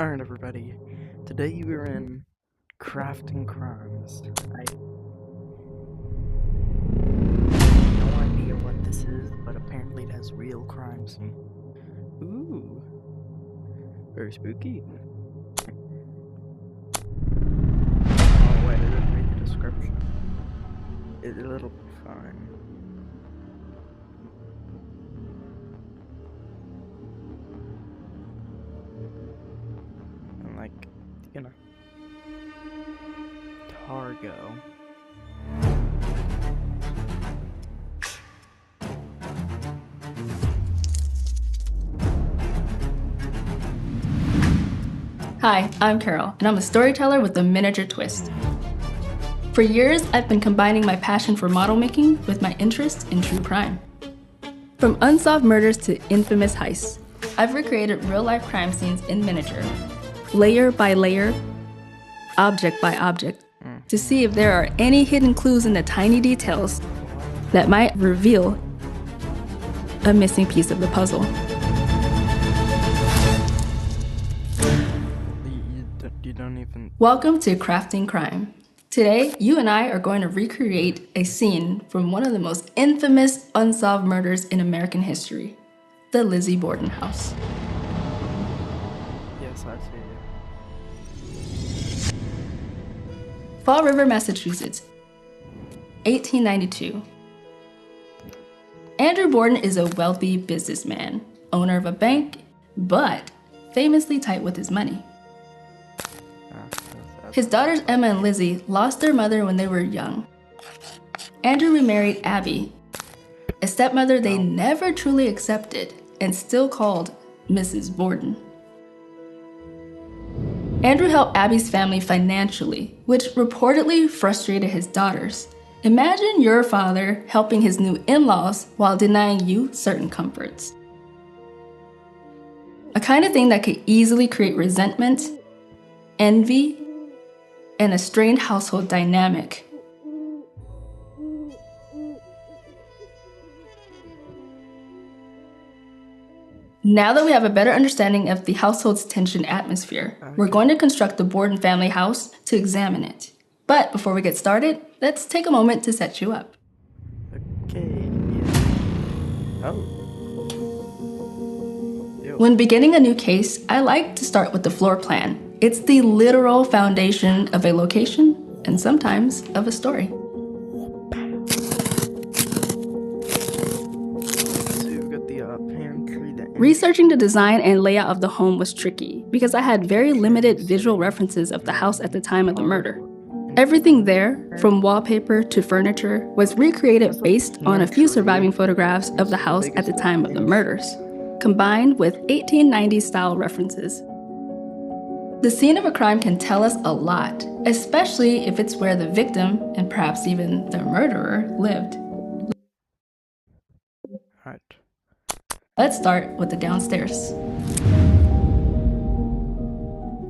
Alright, everybody. Today we're in crafting crimes. I have no idea what this is, but apparently it has real crime scene. Ooh, very spooky. Oh wait, I didn't read the description. It'll be fine. And like, Targo. Hi, I'm Carol, and I'm a storyteller with a miniature twist. For years, I've been combining my passion for model making with my interest in true crime. From unsolved murders to infamous heists, I've recreated real-life crime scenes in miniature, layer by layer, object by object, to see if there are any hidden clues in the tiny details that might reveal a missing piece of the puzzle. You don't even... Welcome to Crafting Crime. Today, you and I are going to recreate a scene from one of the most infamous unsolved murders in American history, the Lizzie Borden house. Yes, I see it. Fall River, Massachusetts, 1892. Andrew Borden is a wealthy businessman, owner of a bank, but famously tight with his money. His daughters Emma and Lizzie lost their mother when they were young. Andrew remarried Abby, a stepmother they never truly accepted and still called Mrs. Borden. Andrew helped Abby's family financially, which reportedly frustrated his daughters. Imagine your father helping his new in-laws while denying you certain comforts. A kind of thing that could easily create resentment, envy, and a strained household dynamic. Now that we have a better understanding of the household's tension atmosphere, we're going to construct the Borden family house to examine it. But before we get started, let's take a moment to set you up. Okay, yeah. Oh. Ew. When beginning a new case, I like to start with the floor plan. It's the literal foundation of a location and sometimes of a story. So you've got the pantry, Researching the design and layout of the home was tricky because I had very limited visual references of the house at the time of the murder. Everything there, from wallpaper to furniture, was recreated based on a few surviving photographs of the house at the time of the murders, combined with 1890s style references. The scene of a crime can tell us a lot, especially if it's where the victim, and perhaps even the murderer, lived. Right. Let's start with the downstairs.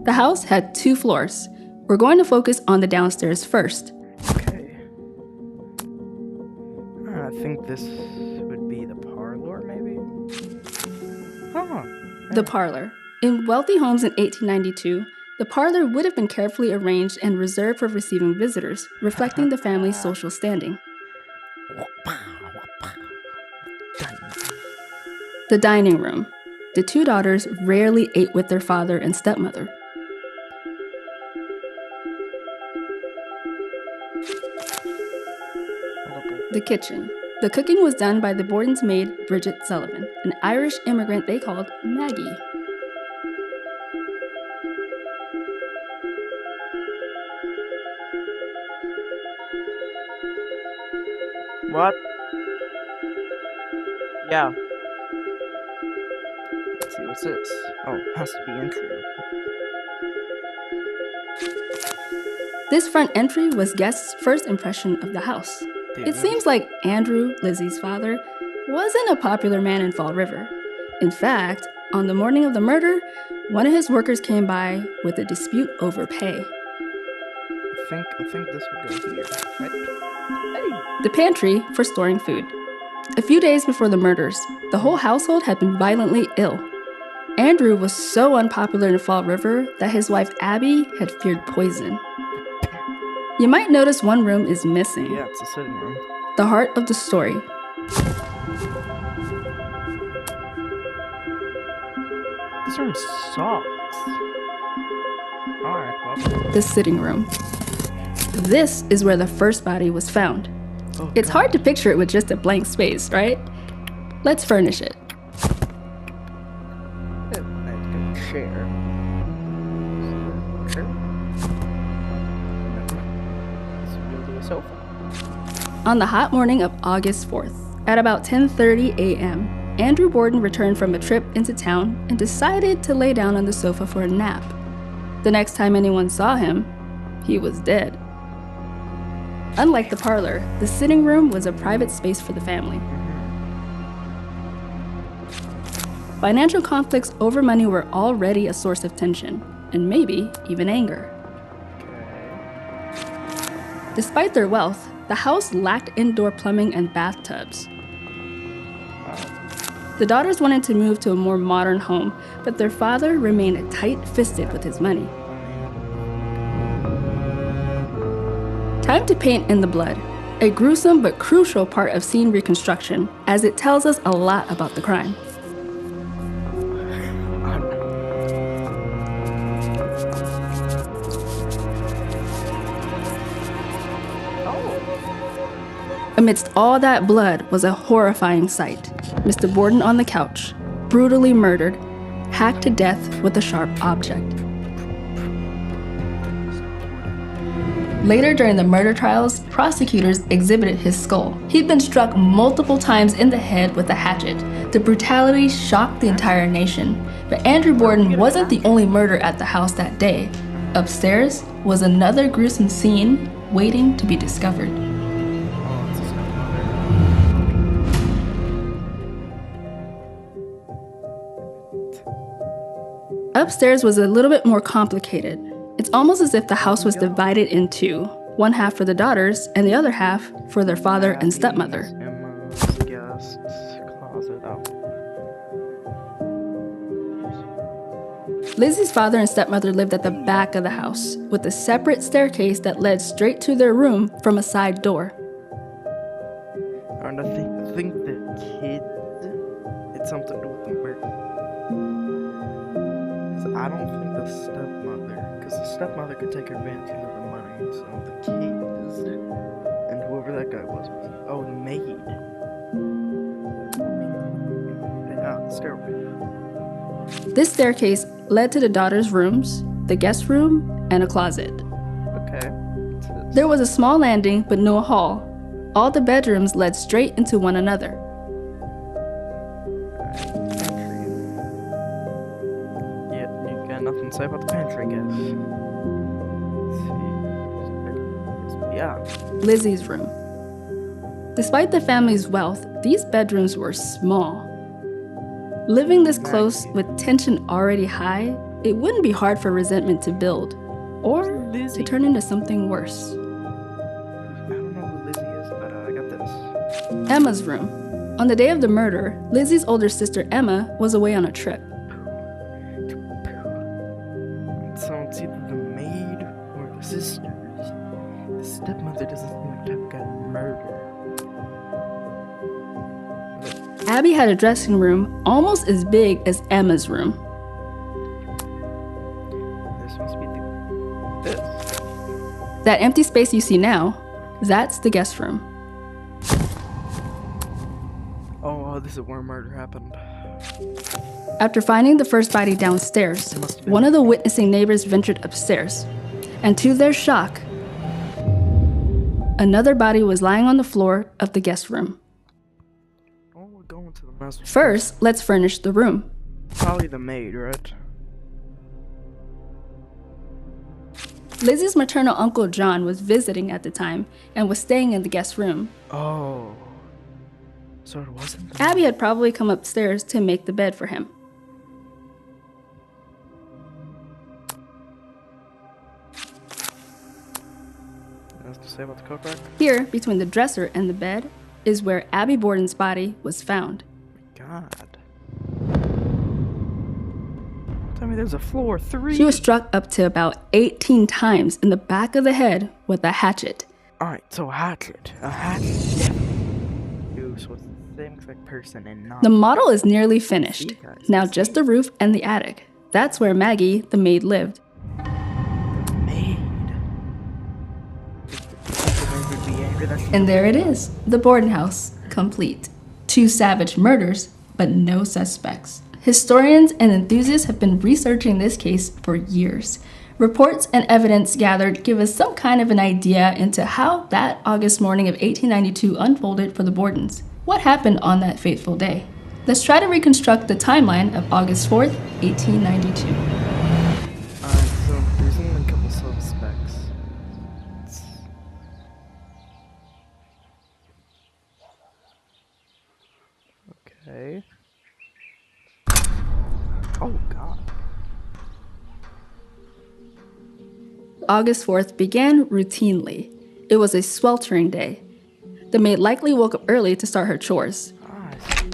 The house had 2 floors. We're going to focus on the downstairs first. Okay. I think this would be the parlor, maybe? Huh. The parlor. In wealthy homes in 1892, the parlor would have been carefully arranged and reserved for receiving visitors, reflecting the family's social standing. The dining room. The 2 daughters rarely ate with their father and stepmother. The kitchen. The cooking was done by the Borden's maid, Bridget Sullivan, an Irish immigrant they called Maggie. What? Yeah. Let's see, what's this? Oh, it has to be entry. This front entry was guests' first impression of the house. Dude, It seems like Andrew, Lizzie's father, wasn't a popular man in Fall River. In fact, on the morning of the murder, one of his workers came by with a dispute over pay. I think this would go here, right? Hey! The pantry for storing food. A few days before the murders, the whole household had been violently ill. Andrew was so unpopular in Fall River that his wife Abby had feared poison. You might notice one room is missing. Yeah, it's a sitting room. The heart of the story. This room sucks. Alright, well. The sitting room. This is where the first body was found. Oh, It's God. hard to picture it with just a blank space, right? Let's furnish it. I had to get a chair. Chair? So we'll do a sofa. On the hot morning of August 4th, at about 10:30 a.m., Andrew Borden returned from a trip into town and decided to lay down on the sofa for a nap. The next time anyone saw him, he was dead. Unlike the parlor, the sitting room was a private space for the family. Financial conflicts over money were already a source of tension, and maybe even anger. Okay. Despite their wealth, the house lacked indoor plumbing and bathtubs. The daughters wanted to move to a more modern home, but their father remained tight-fisted with his money. Time to paint in the blood, a gruesome but crucial part of scene reconstruction, as it tells us a lot about the crime. Amidst all that blood was a horrifying sight. Mr. Borden on the couch, brutally murdered, hacked to death with a sharp object. Later during the murder trials, prosecutors exhibited his skull. He'd been struck multiple times in the head with a hatchet. The brutality shocked the entire nation. But Andrew Borden wasn't the only murder at the house that day. Upstairs was another gruesome scene waiting to be discovered. Upstairs was a little bit more complicated. It's almost as if the house was divided in two, one half for the daughters and the other half for their father and stepmother. Emma's guest closet. Oh. Lizzie's father and stepmother lived at the back of the house, with a separate staircase that led straight to their room from a side door. And I think the kids, it's something to do with the murder. I don't think the stepmother, because the stepmother could take advantage of the money, so the kids, and whoever that guy was, oh, the maid. Yeah, stairway. This staircase led to the daughters' rooms, the guest room, and a closet. Okay. There was a small landing, but no hall. All the bedrooms led straight into one another. Nothing to say about the pantry, I guess. Let's see. Yeah. Lizzie's room. Despite the family's wealth, these bedrooms were small. Living this close with tension already high, it wouldn't be hard for resentment to build, or to turn into something worse. I don't know who Lizzie is, but I got this. Emma's room. On the day of the murder, Lizzie's older sister Emma was away on a trip. So it's either the maid or the sisters. The stepmother doesn't seem like the type of guy to murder. Abby had a dressing room almost as big as Emma's room. This must be this. That empty space you see now, that's the guest room. Oh, this is where murder happened. After finding the first body downstairs, one of the witnessing neighbors ventured upstairs, and to their shock, another body was lying on the floor of the guest room. Oh, we're going to the master. First, let's furnish the room. Probably the maid, right? Lizzie's maternal uncle John was visiting at the time and was staying in the guest room. Oh. So it wasn't the Abby had probably come upstairs to make the bed for him. to say about the coat rack? Here, between the dresser and the bed, is where Abby Borden's body was found. God. there's a floor 3. She was struck up to about 18 times in the back of the head with a hatchet. Alright, so a hatchet. A hatchet. So it's the same exact person and not... The model is nearly finished. Now just the roof and the attic. That's where Maggie, the maid, lived. Maid. And there it is, the Borden house, complete. 2 savage murders, but no suspects. Historians and enthusiasts have been researching this case for years. Reports and evidence gathered give us some kind of an idea into how that August morning of 1892 unfolded for the Bordens. What happened on that fateful day? Let's try to reconstruct the timeline of August 4th, 1892. So there's only a couple suspects. Okay. Oh, God. August 4th began routinely. It was a sweltering day. The maid likely woke up early to start her chores. I see.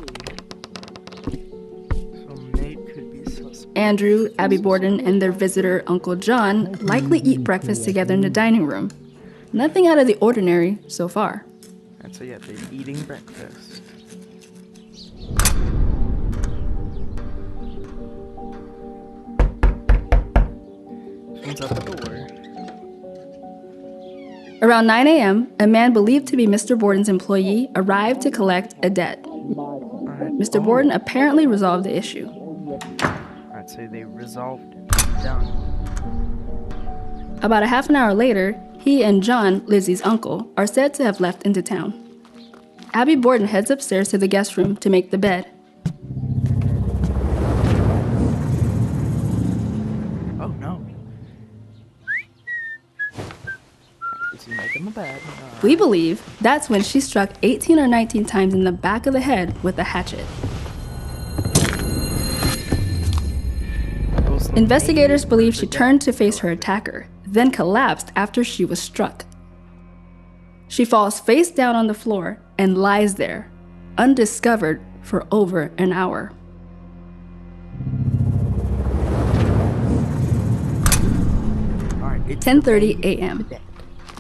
So maid could be suspect. Andrew, Abby Borden, and their visitor, Uncle John, likely eat breakfast together in the dining room. Nothing out of the ordinary so far. And so yeah, they're eating breakfast. Someone's at the door. Around 9 a.m., a man believed to be Mr. Borden's employee arrived to collect a debt. Mr. Borden apparently resolved the issue. I'd say they resolved it. Done. About a half an hour later, he and John, Lizzie's uncle, are said to have left into town. Abby Borden heads upstairs to the guest room to make the bed. Oh no. Is he making the bed? We believe that's when she struck 18 or 19 times in the back of the head with a hatchet. Investigators believe she turned to face her attacker, then collapsed after she was struck. She falls face down on the floor and lies there, undiscovered for over an hour. It's 10:30 a.m.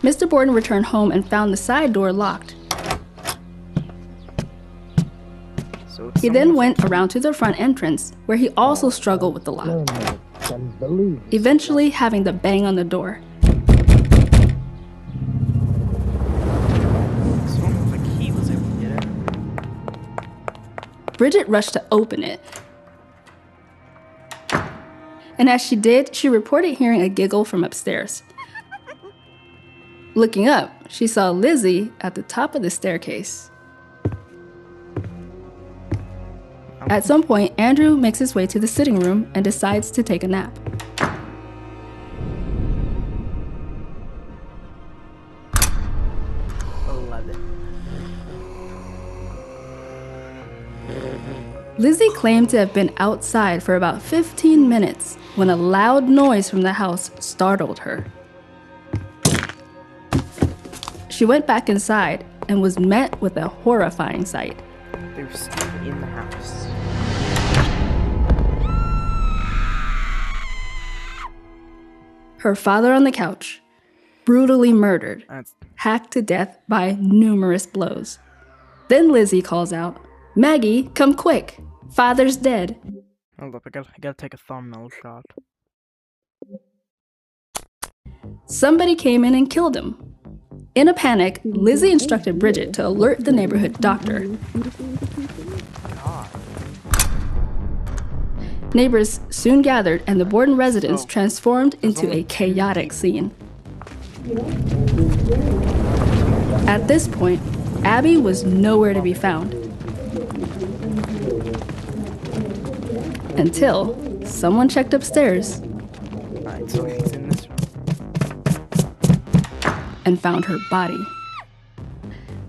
Mr. Borden returned home and found the side door locked. He then went around to the front entrance, where he also struggled with the lock, eventually having to bang on the door. Bridget rushed to open it. And as she did, she reported hearing a giggle from upstairs. Looking up, she saw Lizzie at the top of the staircase. At some point, Andrew makes his way to the sitting room and decides to take a nap. Lizzie claimed to have been outside for about 15 minutes when a loud noise from the house startled her. She went back inside and was met with a horrifying sight. They were still in the house. Her father on the couch, brutally murdered, hacked to death by numerous blows. Then Lizzie calls out, "Maggie, come quick! Father's dead." Hold up, I gotta take a thumbnail shot. Somebody came in and killed him. In a panic, Lizzie instructed Bridget to alert the neighborhood doctor. Neighbors soon gathered and the Borden residence transformed into a chaotic scene. At this point, Abby was nowhere to be found. Until someone checked upstairs So she's in this room. and found her body.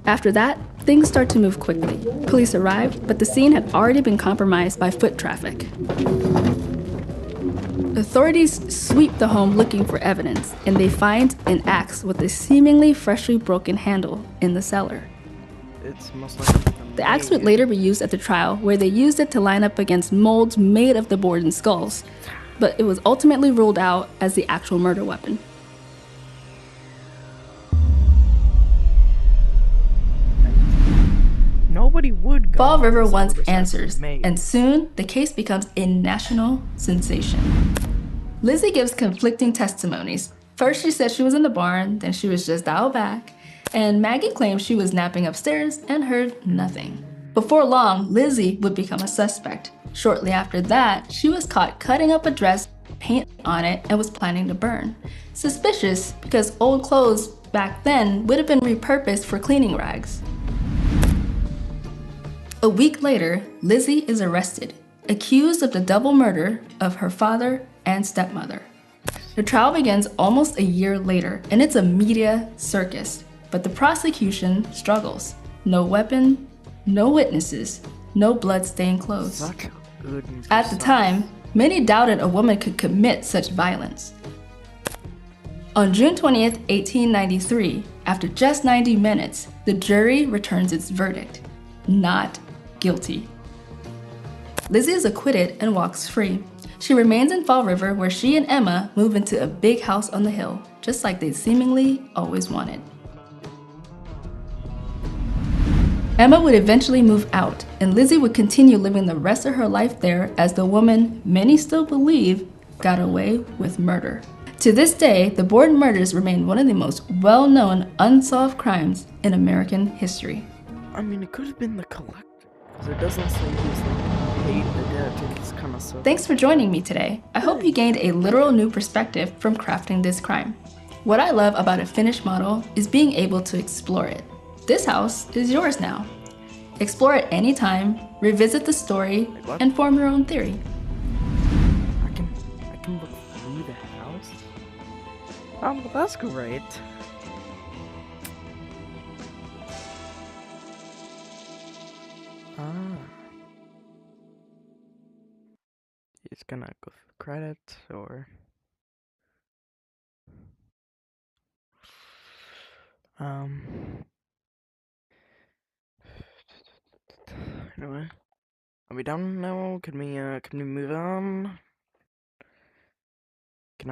After that, things start to move quickly. Police arrived, but the scene had already been compromised by foot traffic. Authorities sweep the home looking for evidence, and they find an axe with a seemingly freshly broken handle in the cellar. It's most likely The axe would later be used at the trial, where they used it to line up against molds made of the Borden skulls. but it was ultimately ruled out as the actual murder weapon. Nobody would go Fall River on wants Silver answers, Sesame. and soon the case becomes a national sensation. Lizzie gives conflicting testimonies. First she said she was in the barn, then she was just out back, and Maggie claims she was napping upstairs and heard nothing. Before long, Lizzie would become a suspect. Shortly after that, she was caught cutting up a dress, paint on it, and was planning to burn. Suspicious because old clothes back then would have been repurposed for cleaning rags. A week later, Lizzie is arrested, accused of the double murder of her father and stepmother. The trial begins almost a year later, and it's a media circus, but the prosecution struggles. No weapon, no witnesses, no blood-stained clothes. Such a good At the time, many doubted a woman could commit such violence. On June 20th, 1893, after just 90 minutes, the jury returns its verdict: not guilty. Lizzie is acquitted and walks free. She remains in Fall River, where she and Emma move into a big house on the hill, just like they seemingly always wanted. Emma would eventually move out, and Lizzie would continue living the rest of her life there as the woman many still believe got away with murder. To this day, the Borden murders remain one of the most well-known unsolved crimes in American history. I mean, it could have been the collector, because it doesn't say who's like paid the debt. It's kind of so. Thanks for joining me today. I hope you gained a literal new perspective from crafting this crime. What I love about a finished model is being able to explore it. This house is yours now. Explore it anytime, revisit the story, and form your own theory. I can look through the house? Oh, well, that's great. Ah. It's gonna go through credits or anyway. Are we done now? Can we move on? Can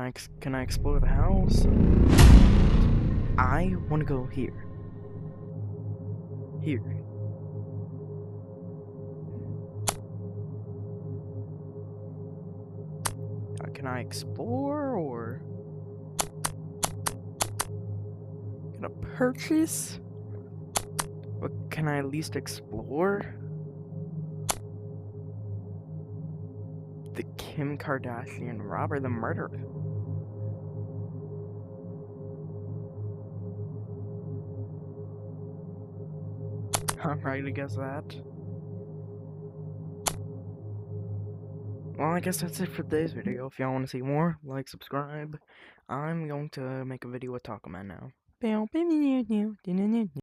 I explore the house? I want to go here. Here. Can I explore or can I purchase? But can I at least explore? The Kim Kardashian robber, the murderer. I'm right to guess that. Well, I guess that's it for today's video. If y'all want to see more, like, subscribe. I'm going to make a video with Taco Man now.